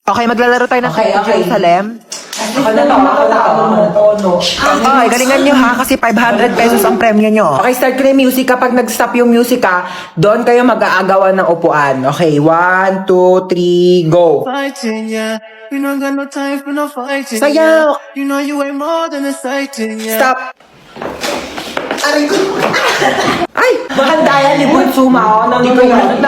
Okay, maglalaro tayo ng Okay, Sweet okay. Jerusalem. Ako na to. Okay, galingan nyo ha, kasi 500 pesos ang premyo nyo. Okay, start ko na yung music. Kapag nag-stop yung music doon kayo mag-aagawan ng upuan. Okay, 1, 2, 3, go. Fighting, yeah. You know, got no time for no fighting. Sayaw! Yeah. You know, you ain't more than a sighting, yeah. Stop! Aray ko! Ay! Maganda yan ni Bunsuma, oh. Hindi ko yan.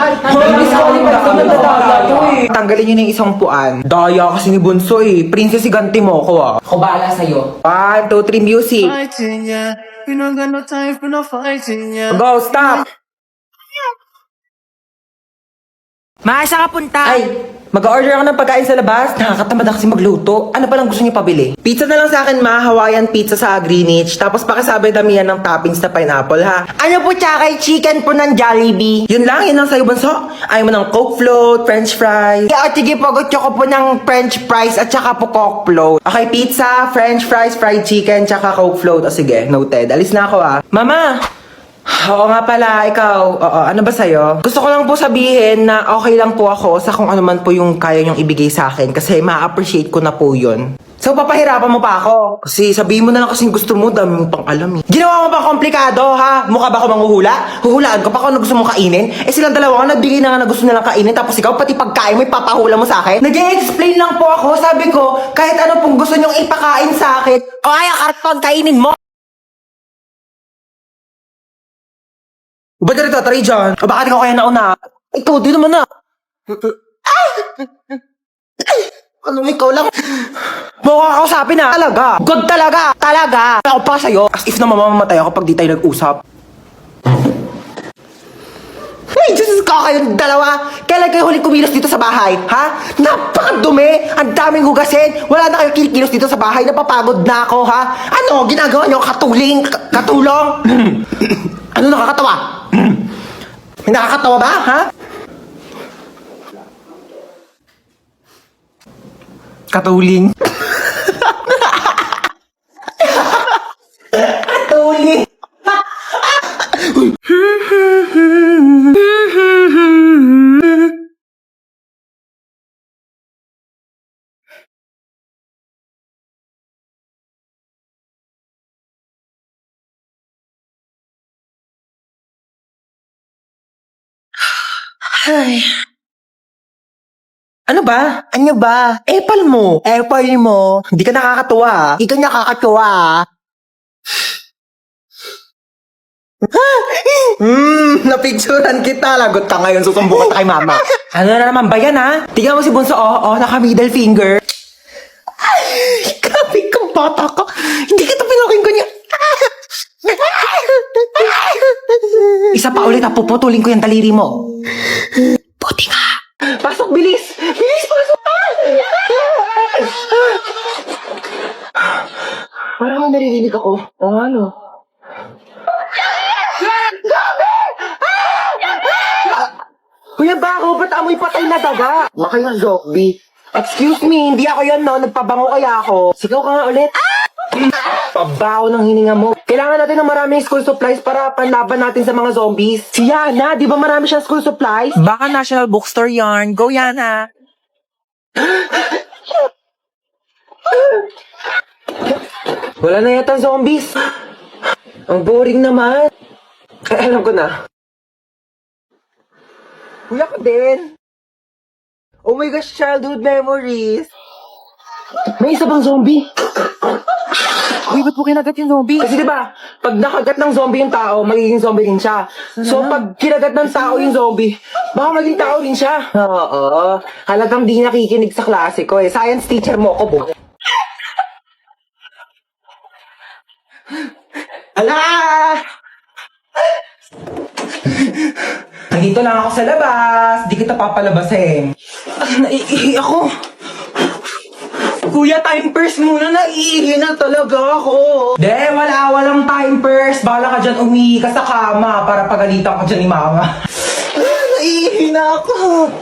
Tanggalin nyo na yung isang puan. Daya kasi ni Bunso eh. Princess, iganti mo ko ah. Ako bahala sa'yo. 1, 2, 3, music. Fighting, yeah. You know, got no time for no fighting, yeah. Go, stop! Ma, saan ka punta? Ay, mag-order ako ng pagkain sa labas. Nakakatamad na kasi magluto. Ano palang gusto niyo pabili? Pizza na lang sa akin, ma. Hawaiian pizza sa Greenwich. Tapos pakisabi damihan ng toppings na pineapple, ha? Ano po tsaka chicken po ng Jollibee? Yun lang, yun lang sa'yo, Bunso. Ayaw mo ng Coke float, French fries. Yeah, sige po, gusto ko po ng French fries at tsaka po Coke float. Okay, pizza, French fries, fried chicken, tsaka Coke float. O sige, noted. Alis na ako, ah. Mama! Oo nga pala, ikaw, ano ba sa'yo? Gusto ko lang po sabihin na okay lang po ako sa kung ano man po yung kaya niyong ibigay sa akin kasi ma-appreciate ko na po yun. So, papahirapan mo pa ako? Kasi sabihin mo na lang kasing gusto mo, dami mo pang alam eh. Ginawa mo ba komplikado, ha? Mukha ba ako manghuhula? Huhulaan ko pa kung ano gusto mong kainin? Eh silang dalawa nga nagbigay na nga na gusto nilang kainin tapos ikaw pati pagkain mo ipapahula mo sa akin? Nag-i-explain lang po ako, sabi ko, kahit ano pong gusto niyong ipakain sa akin. O ay, karton, kainin mo! Ba't ka nagtatry dyan? O bakit ikaw kaya nauna? Ikaw, di naman na. Ano, ikaw lang? Mukha kausapin na. Talaga. Good talaga. Talaga. Ako pa sa'yo. As if na mamamatay ako pag di tayo nag-usap. Ay, Diyos ko kayong dalawa. Kailan kayo huli kumilos dito sa bahay? Ha? Napakadumi. Ang daming hugasin. Wala na kayo kinikilos dito sa bahay. Napapagod na ako, ha? Ano, ginagawa niyo? Katuling? Katulong? Ano nakakatawa? May nakakatawa ba, ha? Katuling. Katuling. Ay. Ano ba? Ano ba? Epal mo. Epal mo. Hindi ka nakakatuwa. Hindi ka nakakatuwa. Napicturan kita. Lagot ka ngayon. Susumbo ka kay mama. Ano na naman ba yan, ha? Tingnan mo si Bunso. Naka middle finger. Ay, grabe kang bata ka. Hindi kita pinakinggan niya. Isa pa ulit, puputulin ko yung daliri mo. Buti nga. Pasok, bilis! Bilis, pasok! Parang naririnig ako. Ano? Kuya Bako, ba't amoy patay na daga? Baka yung zombie. Excuse me, hindi ako yan, no? Nagpabango kaya ako. Sigaw ka nga ulit. Pabaho ng hininga mo. Kailangan natin ng maraming school supplies para panlaban natin sa mga zombies. Si Yana, di ba marami siyang school supplies? Baka National Bookstore yarn. Go yan ha. Wala na yata zombies. Ang boring naman. Alam ko na. Kuya ko din. Oh my gosh, childhood memories. May isa bang zombie? Uy, ba't mo kinagat yung zombie? Kasi diba, pag nakagat ng zombie yung tao, magiging zombie rin siya. So pag kinagat ng tao yung zombie, baka maging tao rin siya. Oo. Halagang di nakikinig sa klase ko eh. Science teacher mo ako, bo. Ala! Nandito lang ako sa labas. Di kita papalabasin. Naiihi ako. Kuya, time first muna. Naiihi na talaga ako. Walang time first. Bala ka dyan umihi ka sa kama para pagalitan ka dyan ni mama. Naiihi na ako.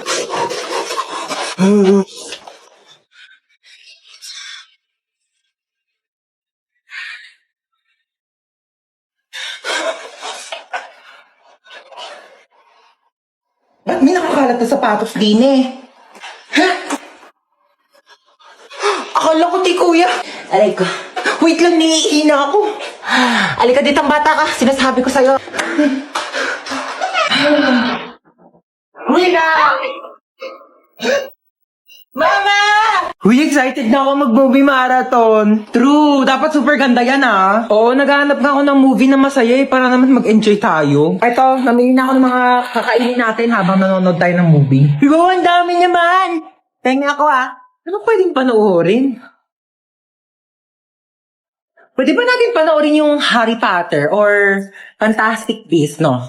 Ba't may nakakalat na sapatos din eh? Ha? Akala ko ti kuya. Aray ko. Wait lang, niihina ako. Alika dito, bata ka. Sinasabi ko sa'yo. Kuya! Mama! Uy, excited na ako mag-movie marathon. True, dapat super ganda yan ah. Oo, naghahanap nga ako ng movie na masaya para naman mag-enjoy tayo. Ito, namili na ako ng mga kakainin natin habang nanonood tayo ng movie. Wow, ang dami naman! Tenga ako ah. Ano pwedeng panoorin? Pwede ba natin panoorin yung Harry Potter or Fantastic Beasts, no?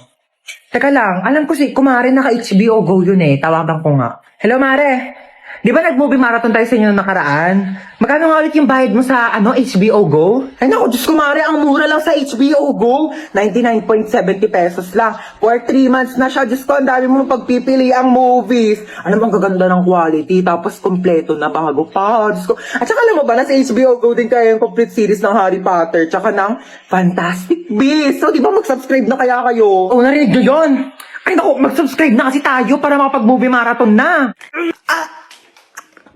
Teka lang, alam ko si Kumare naka-HBO Go yun eh. Tawagan ko nga. Hello, Mare. Di ba nag-movie marathon tayo sa inyo nung nakaraan? Magkano nga ulit yung bayad mo sa HBO Go? Ay naku, Diyos ko, Mare, ang mura lang sa HBO Go. 99.70 pesos lang. For 3 months na siya. Diyos ko, ang dami mo pagpipili ang movies. Ano bang gaganda ng quality? Tapos kompleto na bago pa. Diyos ko. At saka alam mo ba, nasa HBO Go din kayo yung complete series ng Harry Potter tsaka ng Fantastic Beasts. So, di ba mag-subscribe na kaya kayo? Oh, narinig nyo yun? Ay naku, mag-subscribe na kasi tayo para makapag-movie marathon na.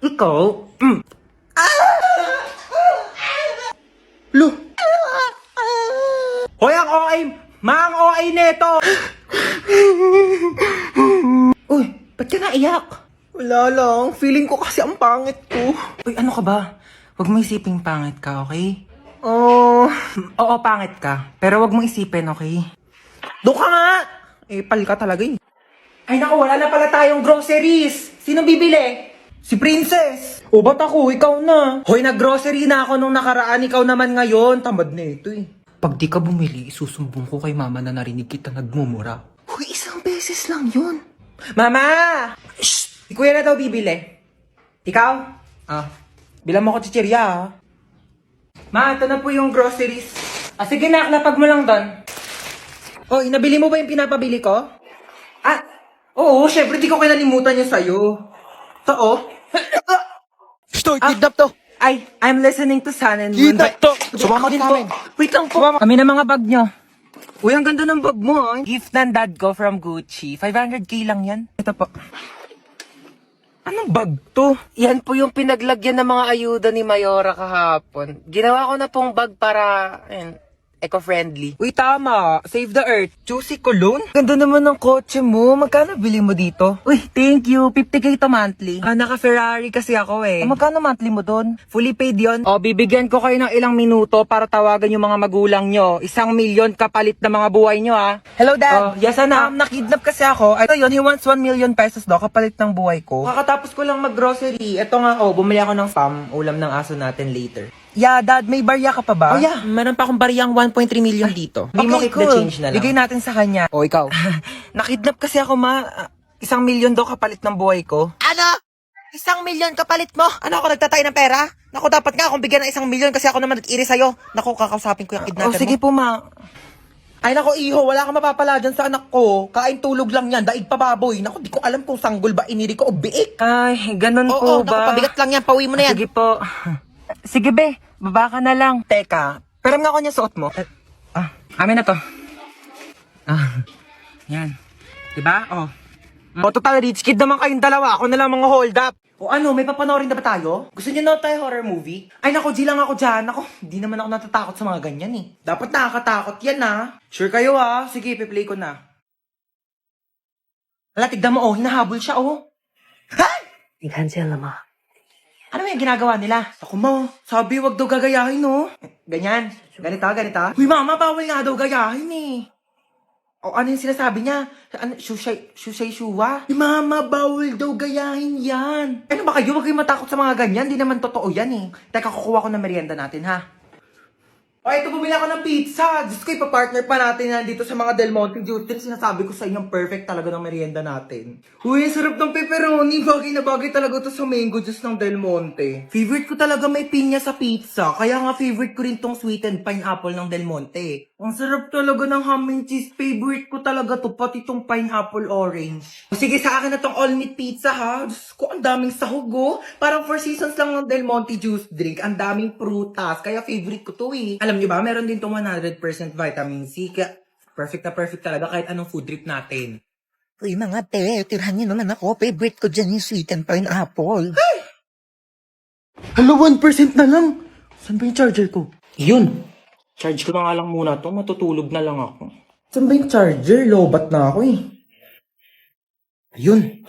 Ikaw? Lo! Hoy, ang OA! Ang OA neto! Uy, ba't ka naiyak? Wala lang. Feeling ko kasi ang pangit ko. Uy, ano ka ba? Huwag mo isiping pangit ka, okay? Oo, pangit ka. Pero huwag mo isipin, okay? Doon ka nga! Pal ka talaga eh. Ay naku, wala na pala tayong groceries. Sino bibili? Si Princess! O ba't ako? Ikaw na. Hoy, nag-grocery na ako nung nakaraan. Ikaw naman ngayon. Tamad na ito eh. Pag di ka bumili, isusumbong ko kay mama na narinig kita nagmumura. Hoy, 1 beses lang yun. Mama! Shh! Si kuya na daw bibili. Ikaw? Bilang mo ko chichirya ah. Ma, ito na po yung groceries. Sige na, lapag mo lang doon. Oh, inabili mo ba yung pinapabili ko? Oo, syempre di ko kinalimutan yung sa'yo. Ito oh. Stoy, kidnap to. I'm listening to Sun and Moon. Kidnap to. Sumama din po. Wait lang po. Kami na mga bag nyo. Uy, ang ganda ng bag mo ah. Gift ng dad ko from Gucci. 500k lang yan. Ito po. Anong bag to? Yan po yung pinaglagyan ng mga ayuda ni Mayora kahapon. Ginawa ko na pong bag para eco-friendly. Uy, tama. Save the Earth. Juicy Cologne? Ganda naman ng kotse mo. Magkano bili mo dito? Uy, thank you. 50k to monthly. Naka-Ferrari kasi ako eh. Magkano monthly mo doon? Fully paid yon. Bibigyan ko kayo ng ilang minuto para tawagan yung mga magulang nyo. 1 million kapalit na mga buhay nyo ah. Hello, Dad. Yes, anak. Nakidnap kasi ako. Ito yun, he wants 1 million pesos daw kapalit ng buhay ko. Kakatapos ko lang mag-grocery. Ito nga, bumili ako ng spam. Ulam ng aso natin later. Yeah, Dad, may barya ka pa ba? Oh, yeah. Meron pa akong baryang 1.3 million dito. Hindi mo keep the change na lang. Bigay natin sa kanya. Ikaw. Nakidnap kasi ako, ma. 1 million daw kapalit ng buhay ko. Ano? 1 million kapalit mo? Ano ako, nagtatay ng pera? Naku, dapat nga akong bigyan ng 1 million kasi ako naman nag-iri sa'yo. Naku, kakausapin ko yung kidnapper mo. Sige po, ma. Ay, naku, iho, wala kang mapapala dyan sa anak ko. Kain tulog lang yan, daig pa baboy. Naku, di ko alam kung sanggol ba iniri ko o biik. Ay, ganun po ba? Naku, pabigat lang yan. Pauwi mo na yan. Sige po. Sige, be. Baba ka na lang. Teka, pero nga ako niya suot mo. Amin na to. Yan. Diba? Total rich kid naman kayong dalawa. Ako na lang mga hold up. May papanoorin na ba tayo? Gusto niyo na tayo horror movie? Ay nako, di lang ako dyan. Ako, di naman ako natatakot sa mga ganyan eh. Dapat nakakatakot yan ah. Sure kayo ah. Sige, piplay ko na. Hala, tignan mo hinahabol siya你看见了吗？ Ano yung ginagawa nila? Ako mo, sabi wag daw gagayahin, no? Ganyan. Ganito. Uy, mama, bawal nga daw gayahin, eh. Ano yung sinasabi niya? Shuwa? Uy, mama, bawal daw gayahin yan. Ano ba kayo? Wag kayong matakot sa mga ganyan. Di naman totoo yan, eh. Teka, kukuha ko ng merienda natin, ha? Ito, bumili ako ng pizza. Diyos ko, ipapartner pa natin yan dito sa mga Del Monte Juice. Sinasabi ko sa inyo, perfect talaga ng merienda natin. Uy, sarap ng pepperoni. Bagay na bagay talaga to sa mango juice ng Del Monte. Favorite ko talaga may pinya sa pizza. Kaya nga favorite ko rin tong sweetened pineapple ng Del Monte. Ang sarap talaga ng ham and cheese. Favorite ko talaga to, pati tong pineapple orange. Sige, sa akin na tong all-meat pizza, ha? Diyos ko, ang daming sahog, Parang 4 seasons lang ng Del Monte juice drink. Ang daming prutas. Kaya favorite ko to, eh. Alam niyo ba, meron din tong 100% vitamin C. Kaya perfect na perfect talaga kahit anong food trip natin. Uy, mga te, tirahan niyo naman ako. Favorite ko dyan yung sweet and pineapple. Hala, 1% na lang. Saan ba yung charger ko? Yun. Charge ko na nga lang muna to. Matutulog na lang ako. Saan ba yung charger? Lobat na ako eh. Ayun.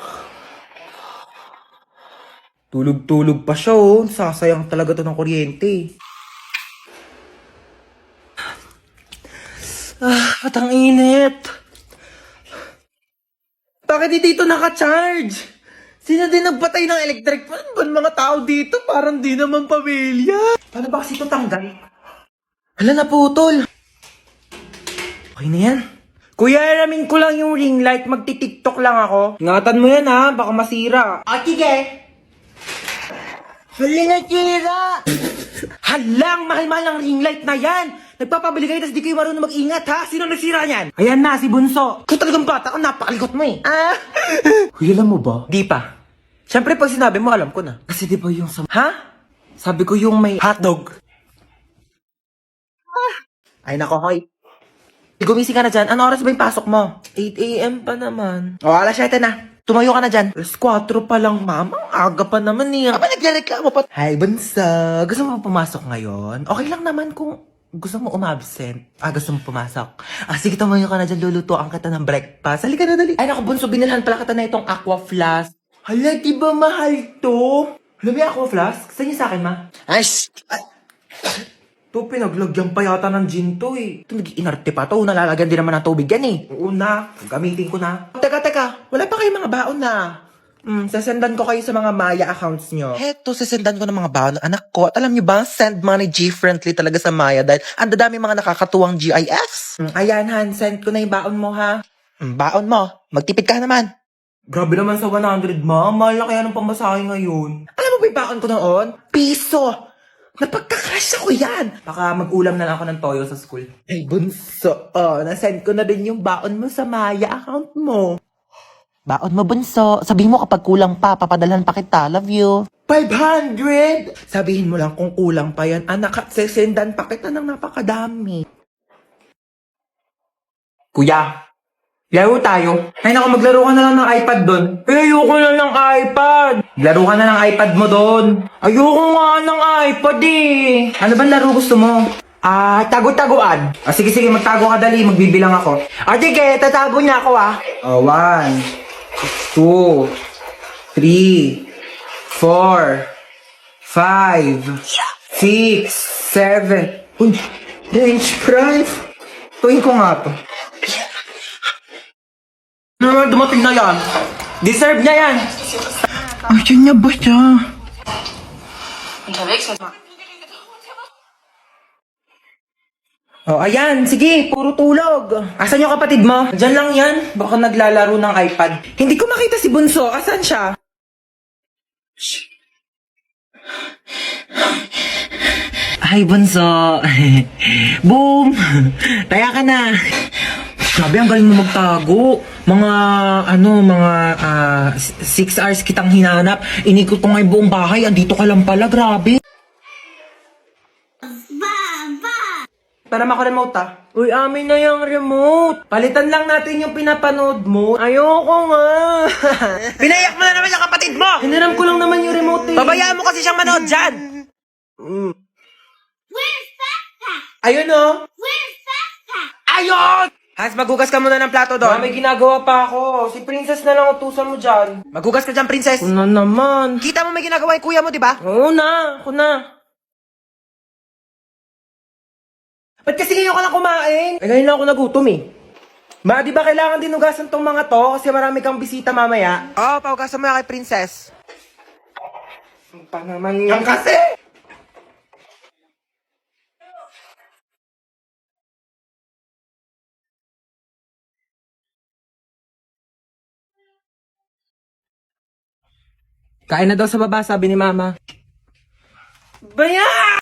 Tulog-tulog pa siya oh. Sasayang talaga to ng kuryente. At ang init. Bakit di dito naka-charge? Sino din nagpatay ng electric fan? Ba mga tao dito? Parang di naman pamilya. Paano ba kasi ito tanggal? Hala, naputol. Okay na yan. Kuya, alamin ko lang yung ring light. Magti-tiktok lang ako. Ingatan mo yan ha, baka masira. Sige. Hali na tira. Halang, mahal-mahal ang ring light na yan. Nagpapabili kayo, tas di kayo marunong mag-ingat ha. Sino nagsira niyan? Ayan na, si Bunso. Kung talagang bata ka, napakalikot mo eh. Kuya, alam mo ba? Di pa. Siyempre, pag sinabi mo, alam ko na. Kasi di ba yung sa... Ha? Sabi ko yung may hotdog. Ay nako, hoy. Gumising ka na dyan. Ano oras ba yung pasok mo? 8 a.m. pa naman. O, alas 7 na. Tumayo ka na dyan. Alas 4 pa lang, mama. Aga pa naman eh. Aba, nagreklamo pa. Hi, Bunso. Gusto mo pumasok ngayon? Okay lang naman kung gusto mo umabsent. Gusto mo pumasok. Sige, tumayo ka na dyan. Lulutuan kita ng breakfast. Halika na, dali. Ay, naku, Bunso. Binilhan pala kita na itong aqua flask. Hala, di ba mahal to? Hala, may aqua flask? Saan niyo sa akin, ma? To, pinaglagyan pa yata ng gin to eh. Ito, nag-inarte pa to. Nalalagyan din naman ng tubig yan eh. Oo na. Gamitin ko na. Teka. Wala pa kayong mga baon na. Sasendan ko kayo sa mga Maya accounts nyo. Heto, sasendan ko ng mga baon ng anak ko. At alam nyo ba, send money G-friendly talaga sa Maya dahil ang dadami mga nakakatuwang GIFs. Ayan, Han. Send ko na yung baon mo, ha? Baon mo. Magtipid ka naman. Grabe naman sa 100, ma. Mahal na kaya ng pamasahe ngayon. Alam mo ba yung baon ko noon? Piso. Napagkakasya ko yan. Baka mag-ulam na lang ako ng toyo sa school. Hey, Bunso. Nasend ko na din yung baon mo sa Maya account mo. Baon mo, Bunso. Sabihin mo kapag kulang pa, papadalhan pa kita. Love you. 500! Sabihin mo lang kung kulang pa yan. Anak, sesendan pa kita ng napakadami. Kuya, laro tayo. Ay naku, maglaro ka na lang ng iPad doon. Ayoko na ng iPad. Laro ka na ng iPad mo doon. Ayoko nga ng iPad eh. Ano bang laro gusto mo? Tago-taguan. Sige, magtago ka dali. Magbibilang ako. Sige, tatago niya ako 1, 2, 3, 4, 5, 6, 7. Uy, French fries. Tuwing ko nga to. Naman dumating na yan. Deserve niya yan. Ayun niya ba siya? Ayan. Sige, puro tulog. Asan yung kapatid mo? Diyan lang yan. Baka naglalaro ng iPad. Hindi ko makita si Bunso. Asan siya? Hi, Bunso. Boom! Taya ka na. Sabi, ang galing mo magtago. Mga 6 hours kitang hinanap. Inikot ko nga yung buong bahay. Andito ka lang pala, grabe. Para mako-remote Uy, amin na yung remote. Palitan lang natin yung pinapanood mo. Ayoko nga. Pinayak mo na naman yung kapatid mo. Hiniram ko lang naman yung remote eh. Pabayaan mo kasi siyang manood dyan. Where's Papa? Ayun oh. Where's Papa? Ayun! Hans, maghugas ka muna ng plato doon. May ginagawa pa ako. Si Princess na lang utusan mo dyan. Maghugas ka dyan, Princess. Una naman. Kita mo may ginagawa yung kuya mo, di ba? Oo na. Ako na. Ba't kasi ngayon ka lang kumain? Ngayon lang ako nagutom eh. Ma, di ba kailangan din hugasan tong mga to? Kasi marami kang bisita mamaya. Oo, pahugasan mo na kay Princess. Ang pa naman yan kasi! Kain na daw sa baba, sabi ni Mama. Bayan!